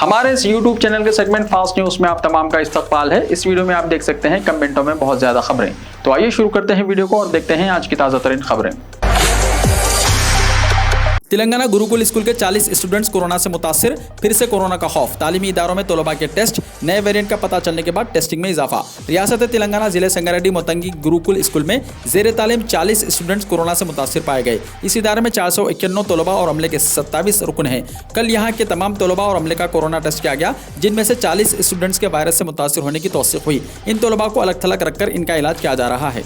हमारे इस YouTube channel के सेगमेंट फास्ट न्यूज में आप तमाम का इस्तकबाल है। इस वीडियो में आप देख सकते हैं कमेंटों में बहुत ज्यादा खबरें। तो आइए शुरू करते हैं वीडियो को और देखते हैं आज की ताजा तरीन खबरें। तेलंगाना गुरुकुल स्कूल के 40 स्टूडेंट्स कोरोना से मुतासिर, फिर से कोरोना का खौफ। तालीमी इदारों में तलबा के टेस्ट, नए वेरिएंट का पता चलने के बाद टेस्टिंग में इजाफा। रियासत तेलंगाना जिले संगारेड्डी मोतंगी गुरुकुल स्कूल में जेर तालीम 40 स्टूडेंट्स कोरोना से मुतासिर पाए गए। इस इदारे में 491 तलबा और अमले के 27 रुकन हैं। कल यहाँ के तमाम तलबा और अमले का कोरोना टेस्ट किया गया, जिनमें से 40 स्टूडेंट्स के वायरस से मुतासिर होने की तौसीक हुई। इन तलबा को अलग थलग रखकर इनका इलाज किया जा रहा है।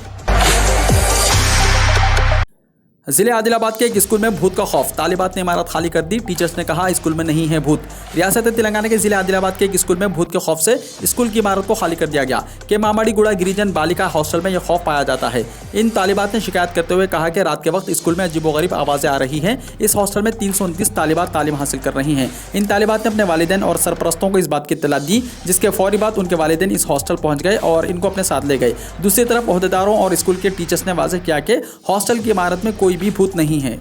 जिले आदिलाबाद के एक स्कूल में भूत का खौफ, तालिबात ने इमारत खाली कर दी। टीचर्स ने कहा स्कूल में नहीं है भूत। रियासत तेलंगाना के जिले आदिलाबाद के एक स्कूल में भूत के खौफ से स्कूल की इमारत को खाली कर दिया गया कि मामाड़ीगुड़ा गिरिजन बालिका हॉस्टल में यह खौफ पाया जाता है। इन तालिबात ने शिकायत करते हुए कहा कि रात के वक्त स्कूल में अजीबोगरीब आवाज़ें आ रही हैं। इस हॉस्टल में 329 तालिबात तालीम हासिल कर रही हैं। इन तालिबात ने अपने वालिदैन और सरपरस्तों को इस बात की इत्तला दी, जिसके फौरी बाद उनके वालिदैन इस हॉस्टल पहुंच गए और इनको अपने साथ ले गए। दूसरी तरफ ओहदेदारों और स्कूल के टीचर्स ने वाज़ेह किया कि हॉस्टल की इमारत में कोई भी भूत नहीं है।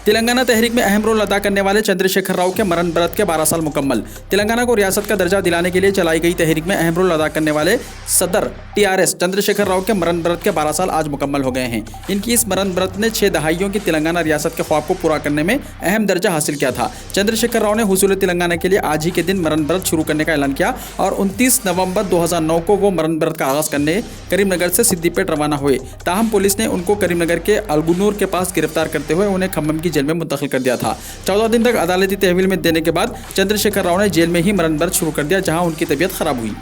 तेलंगाना तहरीक में अहम रोल अदा करने वाले चंद्रशेखर राव के मरण व्रत के 12 साल मुकम्मल। तेलंगाना को रियासत का दर्जा दिलाने के लिए चलाई गई तहरीक में अहम रोल अदा करने वाले सदर TRS चंद्रशेखर राव के मरण व्रत के 12 साल आज मुकम्मल हो गए हैं। इनकी इस मरण व्रत ने 6 दहाइयों की तेलंगाना रियासत के ख्वाब को पूरा करने में अहम दर्जा हासिल किया था। चंद्रशेखर राव ने हुसूल तेलंगाना के लिए आज ही के दिन मरण व्रत शुरू करने का ऐलान किया और 29 नवंबर 2009 को वो मरण व्रत का आगाज करने करीमनगर से सिद्दीपेट रवाना हुए। ताहम पुलिस ने उनको करीमनगर के अलगुनूर के पास गिरफ्तार करते हुए उन्हें खम्मम की जेल में मुंतकिल कर दिया था। 14 दिन तक अदालती तहवील में देने के बाद चंद्रशेखर राव ने जेल में ही मरण व्रत शुरू कर दिया, जहां उनकी तबीयत खराब हुई।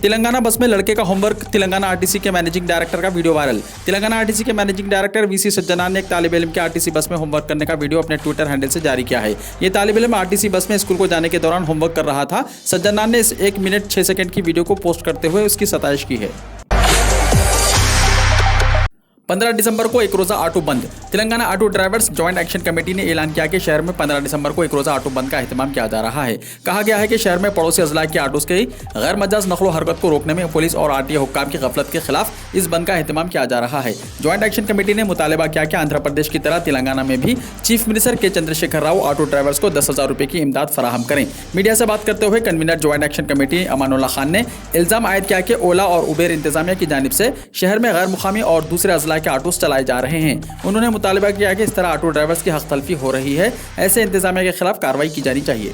तेलंगाना बस में लड़के का होमवर्क, तेलंगाना RTC के मैनेजिंग डायरेक्टर का वीडियो वायरल। तेलंगाना RTC के मैनेजिंग डायरेक्टर VC सज्जनान ने एक तालिब इल्म के RTC बस में होमवर्क करने का वीडियो अपने ट्विटर हैंडल से जारी किया है। ये तालिब इल्म RTC बस में स्कूल को जाने के दौरान होमवर्क कर रहा था। सज्जनान ने इस 1 मिनट 6 सेकंड की वीडियो को पोस्ट करते हुए उसकी सताइश की है। 15 दिसंबर को एक रोज़ा ऑटो बंद। Telangana auto drivers joint action committee ने ऐलान किया कि शहर में 15 दिसंबर को एक रोज़ा ऑटो बंद का एहतमाम किया जा रहा है। कहा गया है कि शहर में पड़ोसी अजला के ऑटोस की गैर मजाज नकलो हरकत को रोकने में पुलिस और RTA हुक्काम की गफलत के खिलाफ इस बंद का एहतमाम किया जा रहा है। जॉइंट एक्शन कमेटी ने मुतालबा किया कि आंध्र प्रदेश की तरह तेलंगाना में भी चीफ मिनिस्टर के चंद्रशेखर राव ऑटो ड्राइवर्स को 10,000 रुपये की इमदाद फराहम करें। मीडिया से बात करते हुए convener joint action committee Amanullah Khan ने इल्जाम आयद किया कि ओला और उबेर इंतजामिया की जानिब से शहर में गैर मुकामी और दूसरे अजला के ऑटोस चलाए जा रहे हैं। उन्होंने मुतालबा किया कि इस तरह ऑटो ड्राइवर्स की हक तलफी हो रही है, ऐसे इंतजामिया के खिलाफ कार्रवाई की जानी चाहिए।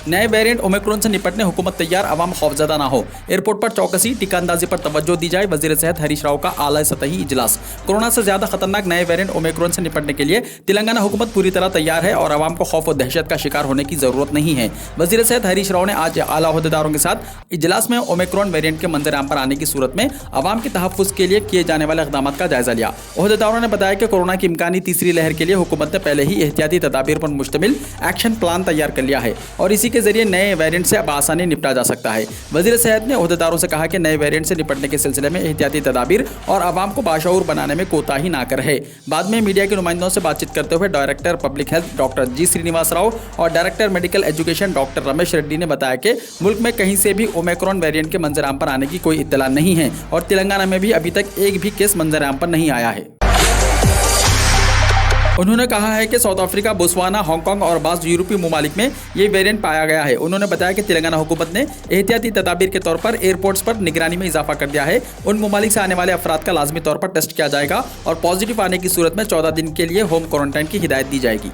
नए वेरिएंट ओमिक्रॉन से निपटने हुकूमत तैयार, अवाम खौफजदा ना हो। एयरपोर्ट पर चौकसी, टीका अंदाजी पर तवज्जो दी जाए। वजीर सेहत हरीश राव का आला सतही इजलास। कोरोना से ज्यादा खतरनाक नए वेरिएंट ओमिक्रॉन से निपटने के लिए तेलंगाना हुकूमत पूरी तरह तैयार है और अवाम को खौफ और दहशत का शिकार होने की जरूरत नहीं है। वजीर सेहत हरीश राव ने आज आला ओहदेदारों के साथ इजलास में ओमिक्रॉन वेरिएंट के मंजर आम पर आने की सूरत में अवाम के तहफ़्फ़ुज़ के लिए किए जाने वाले इक़दाम का जायजा लिया। ओहदेदारों ने बताया कि कोरोना की इम्कानी तीसरी लहर के लिए हुकूमत ने पहले ही एहतियाती तदाबीर पर मुश्तमिल एक्शन प्लान तैयार कर लिया है और इसी के जरिए नए वेरिएंट से अब आसानी निपटा जा सकता है। वजीर सेहत ने ओहदेदारों से कहा कि नए वेरिएंट से निपटने के सिलसिले में एहतियाती तदाबीर और आवाम को बाशऊर बनाने में कोताही ना करे। बाद में मीडिया के नुमाइंदों से बातचीत करते हुए डायरेक्टर पब्लिक हेल्थ डॉक्टर जी श्रीनिवास राव और director medical education doctor Ramesh Reddy ने बताया कि मुल्क में कहीं से भी ओमिक्रॉन वेरिएंट के मंजर आम पर आने की कोई इत्तला नहीं है और तेलंगाना में भी अभी तक एक भी केस मंजर आम पर नहीं आया है। उन्होंने कहा है कि साउथ अफ्रीका, बोत्सवाना, हांगकांग और बाज़ यूरोपीय ममालिक में ये वेरिएंट पाया गया है। उन्होंने बताया कि तेलंगाना हुकूमत ने एहतियाती तदाबीर के तौर पर एयरपोर्ट्स पर निगरानी में इजाफा कर दिया है। उन ममालिक से आने वाले अफराद का लाजमी तौर पर टेस्ट किया जाएगा और पॉजिटिव आने की सूरत में 14 दिन के लिए होम क्वारंटाइन की हिदायत दी जाएगी।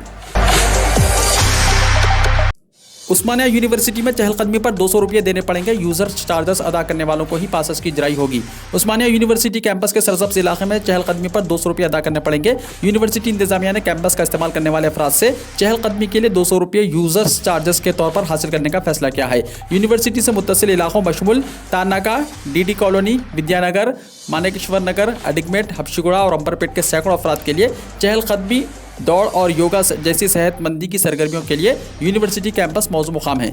उस्मानिया यूनिवर्सिटी में चहलकदमी पर 200 रुपये देने पड़ेंगे। यूजर चार्जेस अदा करने वालों को ही पासेस की इजराई होगी। उस्मानिया यूनिवर्सिटी कैंपस के सरसब्ज इलाके में चहलकदमी पर 200 रुपये अदा करने पड़ेंगे। यूनिवर्सिटी इंतजामिया ने कैंपस का इस्तेमाल करने वाले अफराद से चहलकदमी के लिए 200 रुपये यूजर्स चार्जेस के तौर पर हासिल करने का फैसला किया है। यूनिवर्सिटी से मुत्तसिल इलाकों बशमुल तानाका, DD कॉलोनी, विद्यानगर, मानेकेश्वर नगर, अडिगमेट, हबशीगुड़ा और अंबरपेट के सैकड़ों अफराद के लिए चहलकदमी, दौड़ और योगा जैसी सेहतमंदी की सरगर्मियों के लिए यूनिवर्सिटी कैंपस मौजू मुकाम है।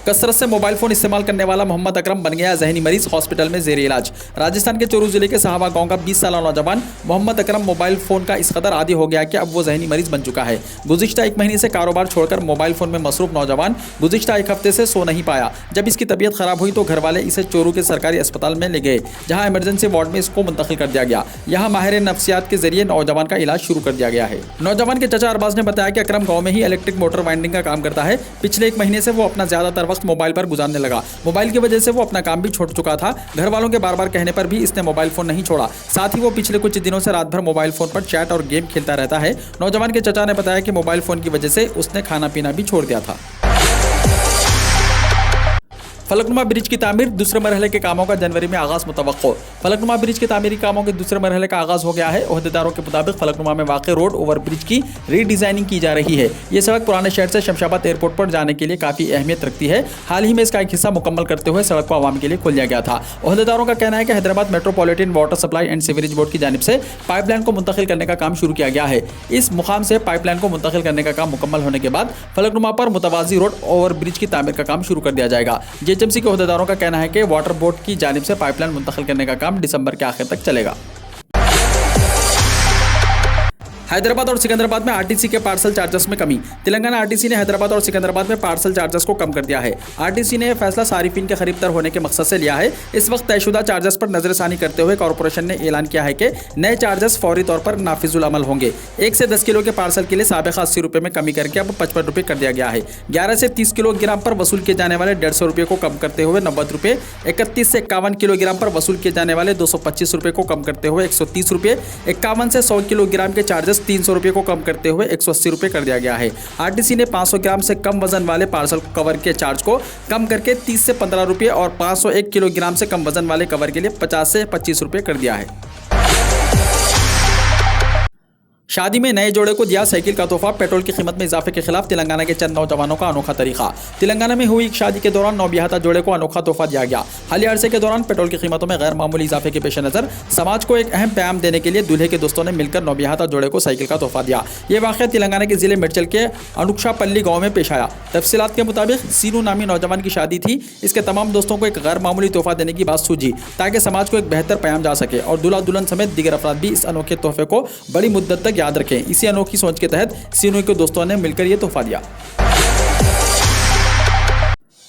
कसरत से मोबाइल फोन इस्तेमाल करने वाला मोहम्मद अकरम बन गया जहनी मरीज, हॉस्पिटल में जेर इलाज। राजस्थान के चूरू जिले के साहवा गांव का 20 साल नौजवान मोहम्मद अकरम मोबाइल फोन का इस कदर आदी हो गया कि अब वो जहनी मरीज बन चुका है। गुज़िश्ता 1 महीने से कारोबार छोड़कर मोबाइल फोन में मसरूफ नौजवान गुज़िश्ता 1 हफ्ते से सो नहीं पाया। जब इसकी तबीयत खराब हुई तो घर वाले इसे चूरू के सरकारी अस्पताल में ले गए, जहां इमरजेंसी वार्ड में इसको मुंतकिल कर दिया गया। यहां माहिर नफ्सियात के जरिए नौजवान का इलाज शुरू कर दिया गया है। नौजवान के चचा अरबाज ने बताया कि अकरम गाँव में ही इलेक्ट्रिक मोटर वाइंडिंग का काम करता है। पिछले 1 महीने से वो अपना ज्यादातर वक्त मोबाइल पर गुजारने लगा। मोबाइल की वजह से वो अपना काम भी छोड़ चुका था। घर वालों के बार बार कहने पर भी इसने मोबाइल फोन नहीं छोड़ा। साथ ही वो पिछले कुछ दिनों से रात भर मोबाइल फोन पर चैट और गेम खेलता रहता है। नौजवान के चचा ने बताया कि मोबाइल फोन की वजह से उसने खाना पीना भी छोड़ दिया था। फलकनुमा ब्रिज की तामीर दूसरे मरहले के कामों का जनवरी में आगाज मुतवक्को। फलकनुमा ब्रिज के तामीरी कामों के दूसरे मरहले का आगाज हो गया है। ओहदेदारों के मुताबिक फलकनुमा में वाक़ रोड ओवर ब्रिज की रीडिजाइनिंग की जा रही है। ये सड़क पुराने शहर से शमशाबाद एयरपोर्ट पर जाने के लिए काफ़ी अहमियत रखती है। हाल ही में इसका एक हिस्सा मुकम्मल करते हुए सड़क को आवाम के लिए खोल दिया गया था। ओहदेदारों का कहना है कि Hyderabad metropolitan water supply and sewerage board की जानिब से पाइपलाइन को मुंतकिल करने का काम शुरू किया गया है। इस मुकाम से पाइपलाइन को मुंतकिल करने का काम मुकम्मल होने के बाद फलकनुमा पर मुतवाज़ी रोड ओवर ब्रिज की तामीर का काम शुरू कर दिया जाएगा। जेएचएमसी के ओहदेदारों का कहना है कि वाटर बोर्ड की जानिब से पाइपलाइन मुंतकिल करने का काम दिसंबर के आखिर तक चलेगा। हैदराबाद और सिकंदराबाद में आरटीसी के पार्सल चार्जेस में कमी। तेलंगाना आरटीसी ने हैदराबाद और सिकंदराबाद में पार्सल चार्जेस को कम कर दिया है। आरटीसी ने यह फैसला सारिफिन के करीब तर होने के मकसद से लिया है। इस वक्त तयशुदा चार्जेस पर नजरसानी करते हुए कॉर्पोरेशन ने ऐलान किया है कि नए चार्जेस फौरी तौर पर नाफिजुल अमल होंगे। 1 से 10 किलो के पार्सल के लिए साबिक़ा 80 रुपये में कमी करके अब 55 रुपये कर दिया गया है। 11 से 30 किलोग्राम पर वसूल किए जाने वाले 150 रुपये को कम करते हुए 90 रुपये, 31 से 51 किलोग्राम पर वसूल किए जाने वाले 225 रुपये को कम करते हुए 130 रुपये, 51 से 100 किलोग्राम के चार्जेस 300 रुपये को कम करते हुए 180 रुपये कर दिया गया है। आरटीसी ने 500 ग्राम से कम वजन वाले पार्सल कवर के चार्ज को कम करके 30 से 15 रुपये और 501 किलोग्राम से कम वजन वाले कवर के लिए 50 से 25 रुपये कर दिया है। शादी में नए जोड़े को दिया साइकिल का तोहफा। पेट्रोल की कीमत में इजाफे के खिलाफ तेलंगाना के चंद नौजवानों का अनोखा तरीका। तेलंगाना में हुई एक शादी के दौरान नौबियाता जोड़े को अनोखा तोहफा दिया गया। हालिया अरसे के दौरान पेट्रोल की कीमतों में गैर मामूली इजाफे के पेश नजर समाज को एक अहम पैगाम देने के लिए दूल्हे के दोस्तों ने मिलकर नौबियाता जोड़े को साइकिल का तोहफा दिया। यह वाक़या तेलंगाना के जिले मिर्चल के अनुक्षापल्ली गाँव में पेश आया। तफसीलात के मुताबिक सीनू नामी नौजवान की शादी थी। इसके तमाम दोस्तों को एक गैर मामूली तोहफा देने की बात सूझी ताकि समाज को एक बेहतर पैगाम जा सके और दूल्हा दुल्हन समेत दीगर अफराद भी इस अनोखे तोहफे को बड़ी मुद्दत तक याद रखें। इसी की सोच के तहत सीनू के दोस्तों ने मिलकर यह तोहफा दिया।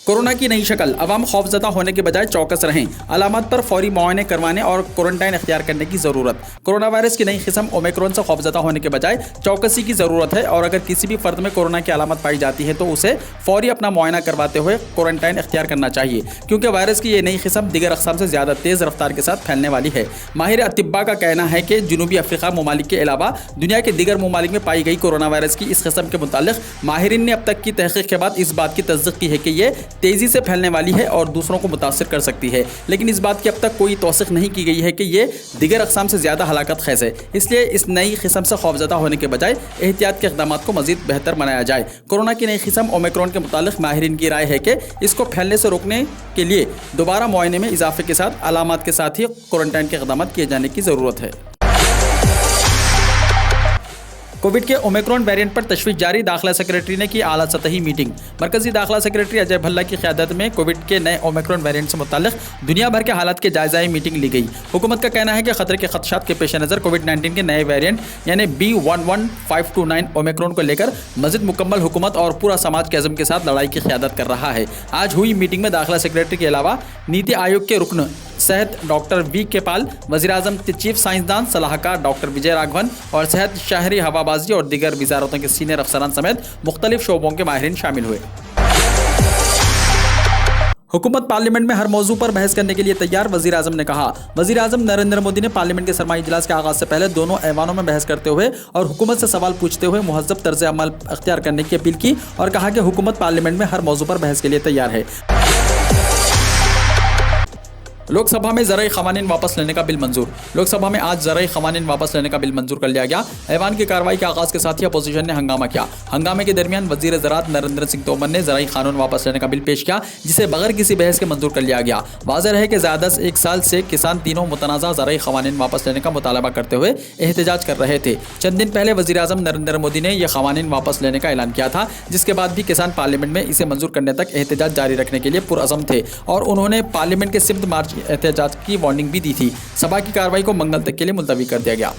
कोरोना की नई शक्ल, अवाम खौफजदा होने के बजाय चौकस रहें। अलामत पर फौरी मुआयने करवाने और क्वारंटाइन इख्तियार करने की ज़रूरत। कोरोना वायरस की नई किस्म ओमिक्रॉन से खौफजदा होने के बजाय चौकसी की ज़रूरत है और अगर किसी भी फर्द में कोरोना की अलामत पाई जाती है तो उसे फौरी अपना मुआयना करवाते हुए क्वारंटाइन इख्तियार करना चाहिए, क्योंकि वायरस की ये नई किस्म दीगर अक़साम से ज़्यादा तेज़ रफ्तार के साथ फैलने वाली है। माहिर अतिब्बा का कहना है कि जनूबी अफ्रीका ममालिक के अलावा दुनिया के दीगर ममालिक में पाई गई कोरोना वायरस की इस किस्म के मुतालिक माहिरीन ने अब तक की तहक़ीक़ के बाद इस बात की तस्दीक़ की है कि ये तेज़ी से फैलने वाली है और दूसरों को मुतासिर कर सकती है, लेकिन इस बात की अब तक कोई तौसीक़ नहीं की गई है कि ये दीगर अक़साम से ज़्यादा हलाकत ख़ैज़ है। इसलिए इस नई किस्म से खौफज़दा होने के बजाय एहतियात के इक़दाम को मज़ीद बेहतर बनाया जाए। कोरोना की नई किस्म ओमिक्रॉन के मुतालिक माहिरीन की राय है कि इसको फैलने से रोकने के लिए दोबारा मुआयने में इजाफे के साथ अलामात के साथ ही क्वारंटाइन के इक़दाम किए जाने की ज़रूरत है। कोविड के ओमिक्रॉन वेरिएंट पर तशवीश जारी, दाखिला सेक्रेटरी ने की आला सतही मीटिंग। मरकजी दाखिला सेक्रेटरी अजय भल्ला की क़यादत में कोविड के नए ओमिक्रॉन वेरिएंट से मुताल्लिक़ दुनिया भर के हालात के जायज़ाई मीटिंग ली गई। हुकूमत का कहना है कि खतरे के खदशात के पेश नज़र कोविड-19 के नए वेरिएंट यानी B11529 ओमिक्रॉन को लेकर मज़ीद मुकम्मल हुकूमत और पूरा समाज के अज़म के साथ लड़ाई की क़यादत कर रहा है। आज हुई मीटिंग में दाखिला सेक्रेटरी के अलावा नीति आयोग के रुकन सेहत डॉक्टर वी के पाल, वज़ीर-ए-आज़म के चीफ साइंसदान सलाहकार डॉक्टर विजय राघवन और सेहत, शहरी हवाबाजी और दीगर वजारतों के सीनियर अफसरान समेत मुख्तलिफ शोबों के माहिरीन शामिल हुए। हुकूमत पार्लियामेंट में हर मौजू पर बहस करने के लिए तैयार, वज़ीर-ए-आज़म ने कहा। वज़ीर-ए-आज़म नरेंद्र मोदी ने पार्लियामेंट के सरमाई इजलास के आगाज़ से पहले दोनों ऐवानों में बहस करते हुए और हुकूमत से सवाल पूछते हुए मुहज़्ज़ब तर्ज़ अमल अख्तियार करने की अपील की और कहा कि हुकूमत पार्लियामेंट में हर मौजू पर बहस के लिए तैयार है। लोकसभा में ज़राई क़वानीन वापस लेने का बिल मंजूर। लोकसभा में आज ज़राई क़वानीन वापस लेने का बिल मंजूर कर लिया गया। ऐवान की कार्रवाई के आगाज़ के साथ ही अपोजिशन ने हंगामा किया। हंगामे के दरमियान वज़ीर ज़राअत नरेंद्र सिंह तोमर ने ज़राई कानून वापस लेने का बिल पेश किया, जिसे बगैर किसी बहस के मंजूर कर लिया गया। वाज़ेह है कि ज़्यादा से एक साल से किसान तीनों मुतनाज़ा ज़राई क़वानीन वापस लेने का मुतालबा करते हुए एहतजाज कर रहे थे। चंद दिन पहले वज़ीर आज़म नरेंद्र मोदी ने यह क़वानीन वापस लेने का ऐलान किया था, जिसके बाद भी किसान पार्लियामेंट में इसे मंजूर करने तक एहतजाज जारी रखने के लिए पुरअज़म थे और उन्होंने पार्लियामेंट के सिब्त मार्च एहतजाज की वार्निंग भी दी थी। सभा की कार्रवाई को मंगल तक के लिए मुलतवी कर दिया गया।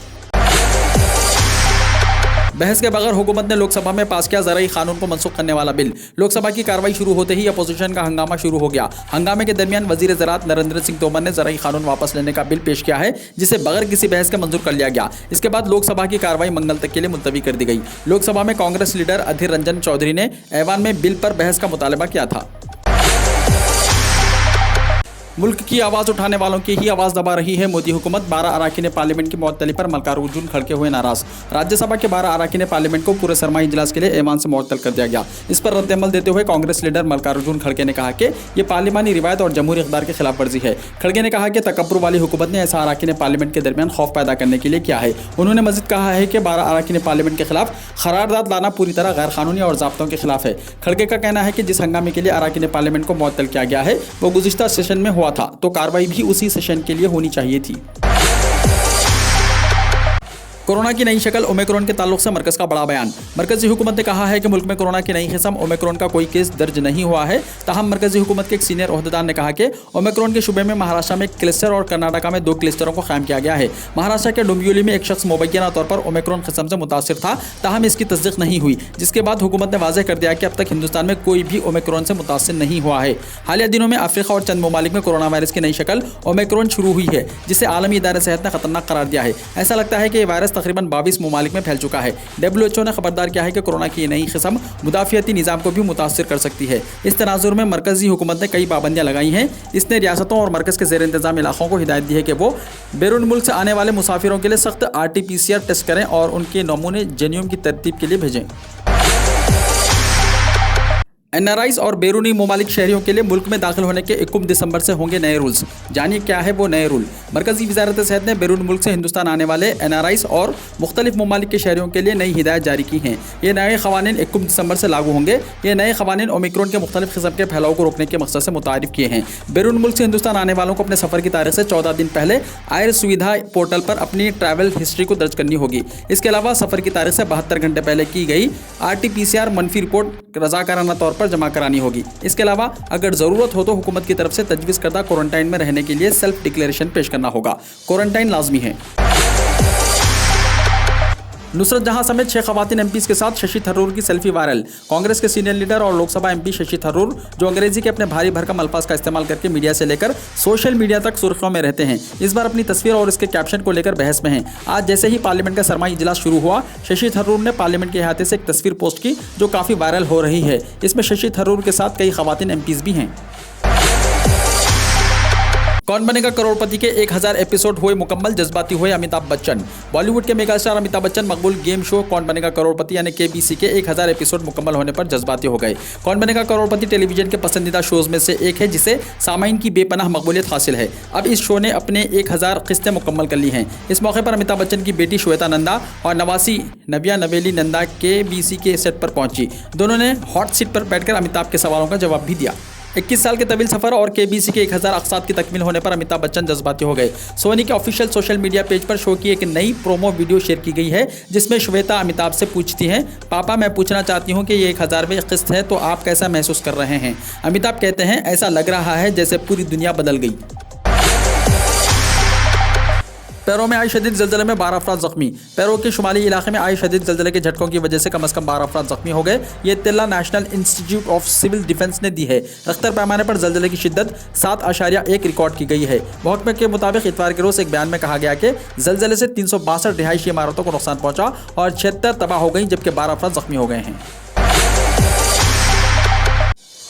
बहस के बगैर हुकूमत ने लोकसभा में पास किया ज़राई कानून को मनसूख करने वाला बिल। लोकसभा की कार्रवाई शुरू होते ही अपोजिशन का हंगामा शुरू हो गया। हंगामे के दरमियान वज़ीर ज़राअत नरेंद्र सिंह तोमर ने ज़राई कानून वापस लेने का बिल पेश किया है, जिसे बगैर किसी बहस के मंजूर कर लिया गया। इसके बाद लोकसभा की कार्रवाई मंगल तक के लिए मुलतवी कर दी गई। लोकसभा में कांग्रेस लीडर अधीर रंजन चौधरी ने ऐवान में बिल पर बहस का मुतालबा किया था। मुल्क की आवाज़ उठाने वालों की ही आवाज़ दबा रही है मोदी हुकूमत। 12 अरकान पार्लियामेंट की मुअत्तली पर मल्लिकार्जुन खड़गे हुए नाराज। राज्यसभा के 12 अरकान पार्लियामेंट को पूरे सरमाही इजलास के लिए ऐवान से मुअत्तल कर दिया गया। इस पर रद्दअमल देते हुए कांग्रेस लीडर मल्लिकार्जुन खड़गे ने कहा कि ये पार्लिमानी रिवायत और जमहूरी इक़्तिदार की खिलाफ वर्जी है। खड़गे ने कहा कि तकब्बुर वाली हुकूमत ने ऐसा अरकान पार्लियामेंट के दरमियान खौफ पैदा करने के लिए किया है। उन्होंने मज़ीद कहा है कि 12 अरकान पार्लियामेंट के खिलाफ करारदाद लाना पूरी तरह गैर कानूनी और ज़ाब्तों के खिलाफ है। खड़गे का कहना है कि जिस हंगामे के लिए अरकान पार्लियामेंट को मुअत्तल किया गया है वो गुज़िश्ता सेशन में हुआ था, तो कार्रवाई भी उसी सेशन के लिए होनी चाहिए थी। कोरोना की नई शक्ल ओमिक्रॉन के ताल्लुक से मरकज़ का बड़ा बयान। मरकज़ी हुकूमत ने कहा है कि मुल्क में कोरोना की नई किस्म ओमिक्रॉन का कोई केस दर्ज नहीं हुआ है। ताहम मरकज़ी हुकूमत के एक सीनियर ओहदेदार ने कहा कि ओमिक्रॉन के शुबे में महाराष्ट्र में एक क्लस्टर और कर्नाटका में 2 क्लस्टरों को कायम किया गया है। महाराष्ट्र के डोंबिवली में एक शख्स मुबैना तौर पर ओमिक्रॉन किस्म से मुतासिर था, ताहम इसकी तस्दीक नहीं हुई, जिसके बाद हुकूमत ने वाज़ेह कर दिया कि अब तक हिंदुस्तान में कोई भी ओमिक्रॉन से मुतासिर नहीं हुआ है। हालिया दिनों में अफ्रीका और चंद ममालिक में कोरोना वायरस की नई शक्ल ओमिक्रॉन शुरू हुई है, जिसे आलमी इदारे सेहत ने खतरनाक करार दिया है। ऐसा लगता है कि यह वायरस तकरीबन 22 ममालिक में फैल चुका है। WHO ने खबरदार किया है कि कोरोना की नई किस्म मुदाफ़ियती निज़ाम को भी मुतासिर कर सकती है। इस तनाजुर में मरकज़ी हुकूमत ने कई पाबंदियां लगाई हैं। इसने रियासतों और मरकज़ के ज़ेर इंतज़ाम इलाकों को हिदायत दी है कि वो बैरून मुल्क से आने वाले मुसाफिरों के लिए सख्त RT-PCR टेस्ट करें और उनके नमूने जेन्यूम की तरतीब के लिए भेजें। NRIs और बैरूनी ममालिक शहरियों के लिए मुल्क में दाखिल होने के 21 दिसंबर से होंगे नए रूल्स। जानिए क्या है वो नए रूल। मरकज़ी वज़ारत सेहत ने बैरून मुल्क से हिंदुस्तान आने वाले NRIs और मुख्तलिफ ममालिक के शहरियों के लिए नई हिदायत जारी की हैं। ये नए क़वानीन 21 दिसंबर से लागू होंगे। ये नए क़वानीन ओमिक्रॉन के मुख्तलिफ किस्म के फैलाव को रोकने के मकसद से मुतारिफ किए हैं। बैरून मुल्क से हिंदुस्तान आने वालों को अपने सफ़र की तारीख से 14 दिन पहले आयर सुविधा पोर्टल पर अपनी ट्रैवल हिस्ट्री को दर्ज करनी होगी। इसके अलावा सफ़र की तारीख से 72 घंटे पहले की गई RT-PCR मनफी रिपोर्ट रज़ाकाराना तौर पर जमा करानी होगी। इसके अलावा अगर ज़रूरत हो तो हुकूमत की तरफ से तजवीज़ करदा क्वारंटाइन में रहने के लिए सेल्फ डिक्लेरेशन पेश करना होगा। क्वारंटाइन लाजमी है। नुसरत जहां समेत 6 ख़वातीन MPs के साथ शशि थरूर की सेल्फी वायरल। कांग्रेस के सीनियर लीडर और लोकसभा MP शशि थरूर, जो अंग्रेजी के अपने भारी भरकम अल्फाज का इस्तेमाल करके मीडिया से लेकर सोशल मीडिया तक सुर्खियों में रहते हैं, इस बार अपनी तस्वीर और इसके कैप्शन को लेकर बहस में हैं। आज जैसे ही पार्लियामेंट का सरमाही इजलास शुरू हुआ, शशि थरूर ने पार्लियामेंट के अहाते से एक तस्वीर पोस्ट की जो काफ़ी वायरल हो रही है। इसमें शशि थरूर के साथ कई ख़वातीन MPs भी हैं। कौन बनेगा करोड़पति के 1000 एपिसोड हुए मुकम्मल, जज्बाती हुए अमिताभ बच्चन। बॉलीवुड के मेगा स्टार अमिताभ बच्चन मकबूल गेम शो कौन बनेगा करोड़पति यानी KBC के 1000 एपिसोड मुकम्मल होने पर जज्बाती हो गए। कौन बनेगा करोड़पति टेलीविजन के पसंदीदा शोज में से एक है, जिसे सामाइन की बेपनाह मकबूलियत हासिल है। अब इस शो ने अपने 1000 किस्तें मुकम्मल कर ली हैं। इस मौके पर अमिताभ बच्चन की बेटी श्वेता नंदा और नवासी नबिया नवेली नंदा KBC के सेट पर पहुंची। दोनों ने हॉट सीट पर बैठकर अमिताभ के सवालों का जवाब भी दिया। 21 साल के तवील सफ़र और KBC के 1000 अक़साद की तकमील होने पर अमिताभ बच्चन जज्बाती हो गए। सोनी के ऑफिशियल सोशल मीडिया पेज पर शो की एक नई प्रोमो वीडियो शेयर की गई है, जिसमें श्वेता अमिताभ से पूछती हैं, पापा मैं पूछना चाहती हूं कि ये 1000वीं किस्त है तो आप कैसा महसूस कर रहे हैं। अमिताभ कहते हैं, ऐसा लग रहा है जैसे पूरी दुनिया बदल गई। पैरों में आई शदीद ज़लज़ले में 12 अफराद ज़ख्मी। पैरों के शुमाली इलाके में आई शदीद ज़लज़ले के झटकों की वजह से कम से कम 12 अफराद ज़ख्मी हो गए। ये इत्तला national institute of civil defence ने दी है। रिख्तर पैमाने पर ज़लज़ले की शिद्दत 7.1 रिकॉर्ड की गई है। महकमे के मुताबिक इतवार के रोज़ एक बयान में कहा गया कि ज़लज़ले से 362 रिहायशी इमारतों को नुकसान पहुँचा और 76 तबाह हो गई, जबकि 12 अफराद ज़ख्मी हो गए हैं।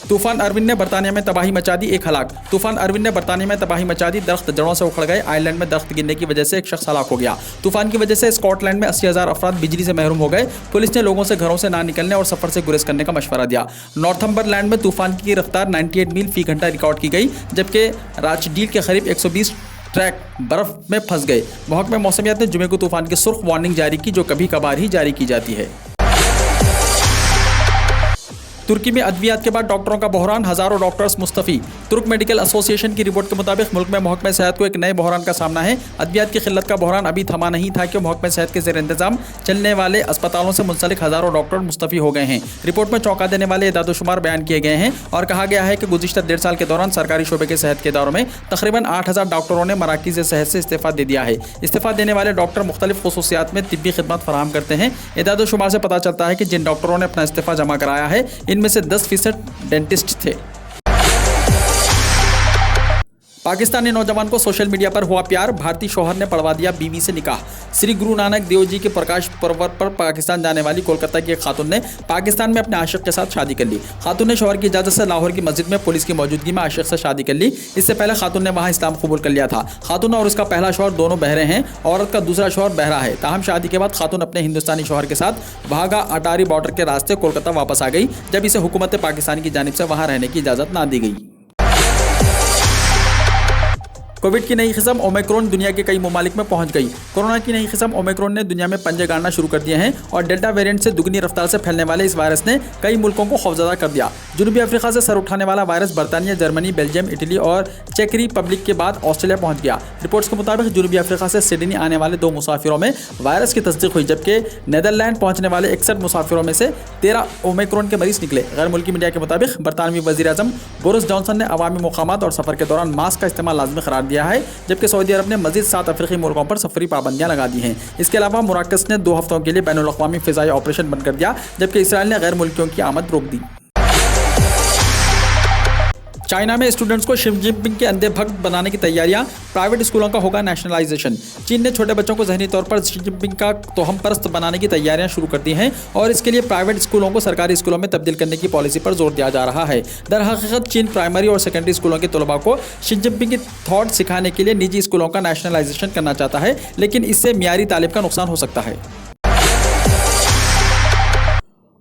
तूफान अरविंद ने बर्तानिया में तबाही मचा दी, एक हलाक। तूफान अरविंद ने बर्तानिया में तबाही मचा दी, दरख्त जड़ों से उखड़ गए। आयरलैंड में दरख्त गिरने की वजह से एक शख्स हलाक हो गया। तूफान की वजह से स्कॉटलैंड में 80,000 अफराद बिजली से महरूम हो गए। पुलिस ने लोगों से घरों से ना निकलने और सफर से गुरेज करने का मशवरा दिया। नॉर्थम्बरलैंड में तूफान की रफ्तार 98 मील फी घंटा रिकॉर्ड की गई, जबकि राचडील के करीब 120 ट्रैक बर्फ में फंस गए। महकमा मौसमियात ने जुमे को तूफान की सुर्ख वार्निंग जारी की, जो कभी कभार ही जारी की जाती है। तुर्की में अद्वियात के बाद डॉक्टरों का बहरान, हजारों डॉक्टर्स मुस्तफी। तुर्क मेडिकल एसोसिएशन की रिपोर्ट के मुताबिक मुल्क में महकमा सेहत को एक नए बहरान का सामना है। अद्वियात की किल्लत का बहरान अभी थमा नहीं था कि महकमा सेहत के ज़ेर इंतजाम चलने वाले अस्पतालों से मुंसलिक हजारों डॉक्टर मुस्तफी हो गए हैं। रिपोर्ट में चौंका देने वाले इदाद-ओ-शुमार बयान किए गए हैं और कहा गया है कि गुज़िश्ता 1.5 साल के दौरान सरकारी शोबे के सेहत के इदारों में तकरीबन 8,000 डॉक्टरों ने मराकीज़ सेहत से इस्तीफ़ा दे दिया है। इस्तीफ़ा देने वाले डॉक्टर मुख्तलिफ खुसूसियात में तिब्बी खिदमत फराहम करते हैं। इदाद-ओ-शुमार से पता चलता है कि जिन डॉक्टरों ने अपना इस्तीफ़ा जमा कराया है, इनमें से 10% डेंटिस्ट थे। पाकिस्तानी नौजवान को सोशल मीडिया पर हुआ प्यार, भारतीय शौहर ने पढ़वा दिया बीवी से निकाह। श्री गुरु नानक देव जी के प्रकाश पर्व पर पाकिस्तान जाने वाली कोलकाता की एक खातून ने पाकिस्तान में अपने आशिक के साथ शादी कर ली। खातून ने शौहर की इजाज़त से लाहौर की मस्जिद में पुलिस की मौजूदगी में आशिक से शादी कर ली। इससे पहले खातून ने वहां इस्लाम कबूल कर लिया था। खातून और उसका पहला शौहर दोनों बहरे हैं। औरत का दूसरा शौहर बहरा है। ताहम शादी के बाद खातून अपने हिंदुस्तानी शौहर के साथ वाघा अटारी बॉर्डर के रास्ते कोलकाता वापस आ गई, जब इसे हुकूमत पाकिस्तान की जानिब से वहां रहने की इजाज़त ना दी गई। कोविड की नई किस्म ओमिक्रॉन दुनिया के कई ममालिक में पहुंच गई। कोरोना की नई किस्म ओमिक्रॉन ने दुनिया में पंजे गाड़ना शुरू कर दिए हैं और डेल्टा वेरिएंट से दुगनी रफ्तार से फैलने वाले इस वायरस ने कई मुल्कों को खौफजदा कर दिया। जनूबी अफ्रीका से सर उठाने वाला वायरस बर्तानिया, जर्मनी, बेल्जियम, इटली और चेक रिपब्लिक के बाद ऑस्ट्रेलिया पहुंच गया। रिपोर्ट्स के मुताबिक जनूबी अफ्रीका से सिडनी आने वाले 2 मुसाफिरों में वायरस की तस्दीक हुई, जबकि नीदरलैंड पहुंचने वाले 61 मुसाफिरों में से 13 ओमिक्रॉन के मरीज निकले। गैर मुल्की मीडिया के मुताबिक बरतानवी वज़ीर-ए-आज़म बोरिस जॉनसन ने अवामी मुकामात और सफर के दौरान मास्क का इस्तेमाल लाजमी करार दिया है, जबकि सऊदी अरब ने मजीद 7 अफ्रीकी मुल्कों पर सफरी पाबंदियां लगा दी हैं। इसके अलावा मोराकस ने 2 हफ्तों के लिए बैनुल-अक़वामी फ़िज़ाई ऑपरेशन बंद कर दिया, जबकि इसराइल ने गैर मुल्कियों की आमद रोक दी। चाइना में स्टूडेंट्स को शी जिनपिंग के अंधे भक्त बनाने की तैयारियां, प्राइवेट स्कूलों का होगा नेशनलाइजेशन। चीन ने छोटे बच्चों को ज़हनी तौर पर शी जिनपिंग का तोहम परस्त बनाने की तैयारियां शुरू कर दी हैं और इसके लिए प्राइवेट स्कूलों को सरकारी स्कूलों में तब्दील करने की पॉलिसी पर जोर दिया जा रहा है। दरहकीकत चीन प्राइमरी और सेकेंडरी स्कूलों के तलबा को शी जिनपिंग की थॉट सिखाने के लिए निजी स्कूलों का नेशनलाइजेशन करना चाहता है, लेकिन इससे मियारी तालीम का नुकसान हो सकता है।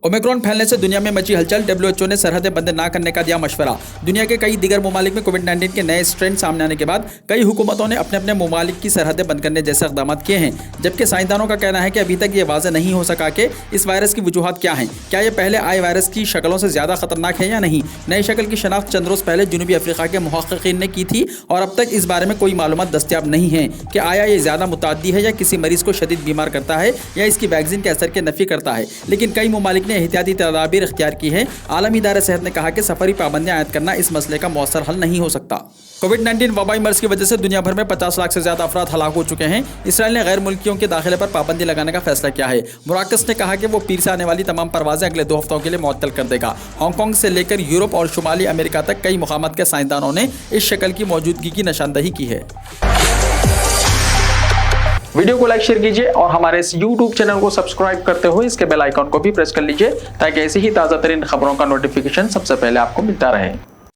ओमिक्रॉन फैलने से दुनिया में मची हलचल, WHO ने सरहदें बंद ना करने का दिया मशवरा। दुनिया के कई दीगर ममालिक में कोविड-19 के नए स्ट्रेन सामने आने के बाद कई हुकूमतों ने अपने अपने ममालिक की सरहदें बंद करने जैसे इक़दाम किए हैं, जबकि साइंसदानों का कहना है कि अभी तक ये वाज़ेह नहीं हो सका कि इस वायरस की वजूहात क्या हैं। क्या ये पहले आए वायरस की शक्लों से ज़्यादा खतरनाक है या नहीं। नई शक्ल की शनाख्त चंद रोज़ पहले जनूबी अफ्रीका के मुहक्किकीन ने की थी और अब तक इस बारे में कोई मालूमात दस्तियाब नहीं है कि आया ये ज़्यादा मुताद्दी है या किसी मरीज़ को शदीद बीमार करता है या इसकी वैक्सीन के असर के नफ़ी करता है। लेकिन कई ममालिक ने एहतियाती तदाबीर इख्तियार की है। आलमी इदारे सेहत ने कहा कि सफरी पाबंदियां आयद करना इस मसले का मौसर हल नहीं हो सकता। कोविड-19 वबाई मर्ज की वजह से दुनिया भर में 50 लाख से ज्यादा अफराद हलाक हो चुके हैं। इसराइल ने गैर मुल्कियों के दाखिले पर पाबंदी लगाने का फैसला किया है। मोराकस ने कहा कि वो पीर से आने वाली तमाम परवाजें अगले 2 हफ्तों के लिए मुअत्तल कर देगा। हांगकांग से लेकर यूरोप और शुमाली अमेरिका तक कई मुकामात के साइंसदानों ने इस शक्ल की मौजूदगी की निशानदही की है। वीडियो को लाइक शेयर कीजिए और हमारे इस YouTube चैनल को सब्सक्राइब करते हुए इसके बेल आइकॉन को भी प्रेस कर लीजिए, ताकि ऐसी ही ताज़ा तरीन खबरों का नोटिफिकेशन सबसे पहले आपको मिलता रहे।